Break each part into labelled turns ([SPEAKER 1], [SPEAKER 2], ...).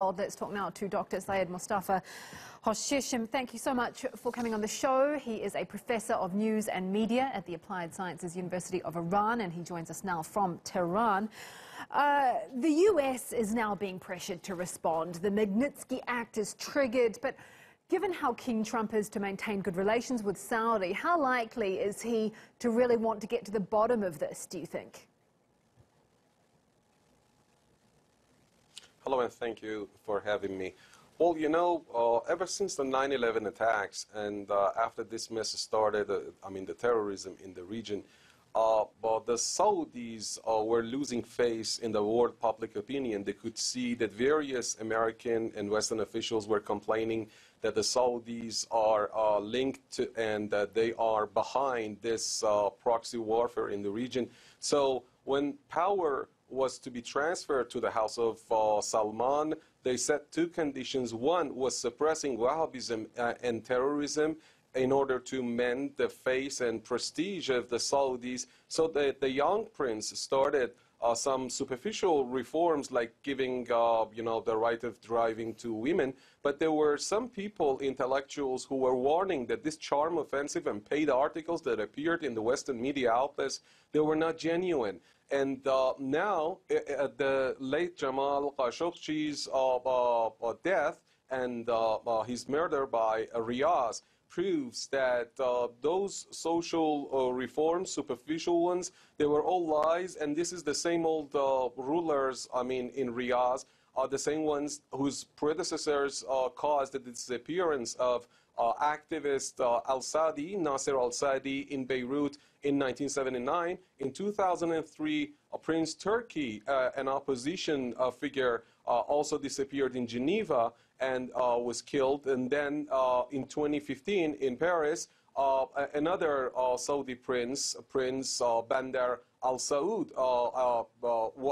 [SPEAKER 1] Let's talk now to Dr.Seyed Khoshcheshm. Thank you so much for coming on the show. He is a professor of news and media at the Applied Sciences University of Iran, and he joins us now from Tehran. The US is now being pressured to respond. The Magnitsky Act is triggered, but given how keen Trump is to maintain good relations with Saudi, how likely is he to really want to get to the bottom of this, do you think?
[SPEAKER 2] Hello, and thank you for having me. Well, you know, ever since the 9/11 attacks and after this mess started, the terrorism in the region, but the Saudis were losing face in the world public opinion. They could see that various American and Western officials were complaining that the Saudis are linked to and that they are behind this proxy warfare in the region. So when power was to be transferred to the house of Salman, they set two conditions. One was suppressing Wahhabism and terrorism in order to mend the face and prestige of the Saudis. So the young prince started some superficial reforms like giving, the right of driving to women. But there were some people, intellectuals, who were warning that this charm offensive and paid articles that appeared in the Western media outlets, they were not genuine. And now, the late Jamal Khashoggi's death and his murder by Riyadh proves that those social reforms, superficial ones, they were all lies. And this is the same old rulers, in Riyadh, the same ones whose predecessors caused the disappearance of activist al-Sadi, Nasser al-Sadi, in Beirut in 1979. In 2003, Prince Turki, an opposition figure, also disappeared in Geneva and was killed. And then in 2015 in Paris, another Saudi prince, Prince Bandar al-Saud,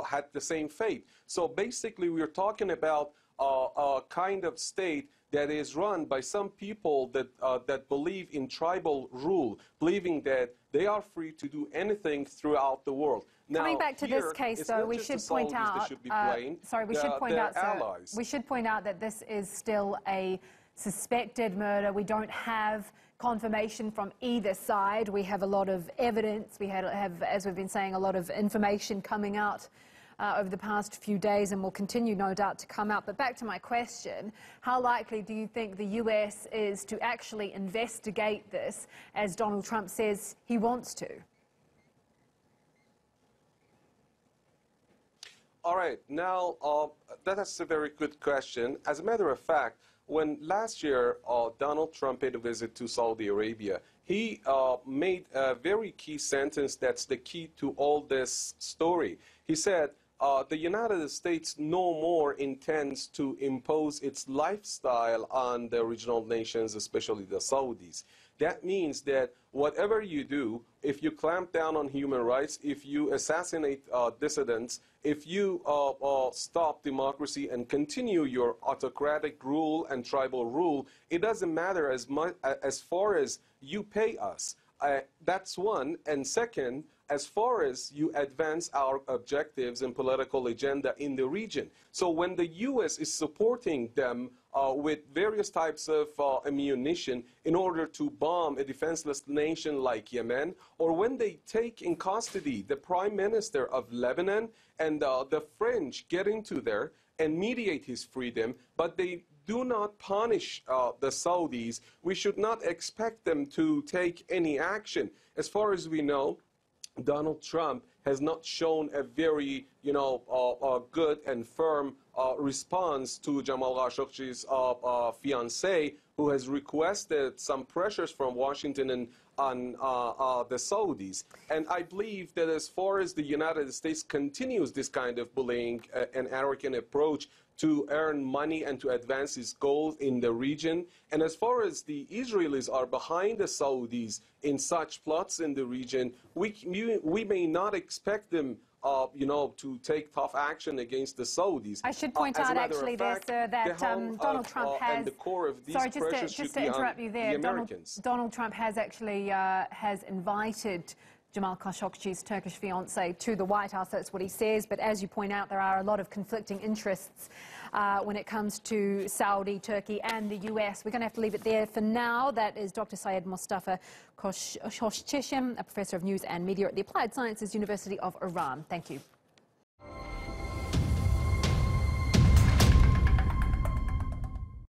[SPEAKER 2] had the same fate. So basically, we're talking about a kind of state that is run by some people that believe in tribal rule, believing that they are free to do anything throughout the world. Now,
[SPEAKER 1] coming back to this case, though, we should point out. We should point out that this is still a suspected murder. We don't have confirmation from either side. We have a lot of evidence. We have, as we've been saying, a lot of information coming out over the past few days, and will continue, no doubt, to come out. But back to my question, how likely do you think the US is to actually investigate this, as Donald Trump says he wants to?
[SPEAKER 2] All right. Now, that's a very good question. As a matter of fact, when last year Donald Trump paid a visit to Saudi Arabia, he made a very key sentence that's the key to all this story. He said, the United States no more intends to impose its lifestyle on the regional nations, especially the Saudis. That means that whatever you do, if you clamp down on human rights, if you assassinate dissidents, if you stop democracy and continue your autocratic rule and tribal rule, it doesn't matter as far as you pay us. That's one. And second, as far as you advance our objectives and political agenda in the region. So when the U.S. is supporting them with various types of ammunition in order to bomb a defenseless nation like Yemen, or when they take in custody the Prime Minister of Lebanon and the French get into there and mediate his freedom, but they do not punish the Saudis, we should not expect them to take any action. As far as we know, Donald Trump has not shown a very, good and firm response to Jamal Khashoggi's fiancée, who has requested some pressures from Washington and on the Saudis. And I believe that as far as the United States continues this kind of bullying and arrogant approach to earn money and to advance its goals in the region, and as far as the Israelis are behind the Saudis in such plots in the region, we may not expect them to take tough action against the Saudis.
[SPEAKER 1] I should point out, actually, there, sir, that Donald Trump has...
[SPEAKER 2] and the core of these pressures
[SPEAKER 1] just to interrupt you there, Donald Trump has actually has invited Jamal Khashoggi's Turkish fiancée to the White House. That's what he says. But as you point out, there are a lot of conflicting interests when it comes to Saudi, Turkey and the US. We're going to have to leave it there for now. That is Dr. Seyed Khoshcheshm, a professor of news and media at the Applied Sciences University of Iran. Thank you.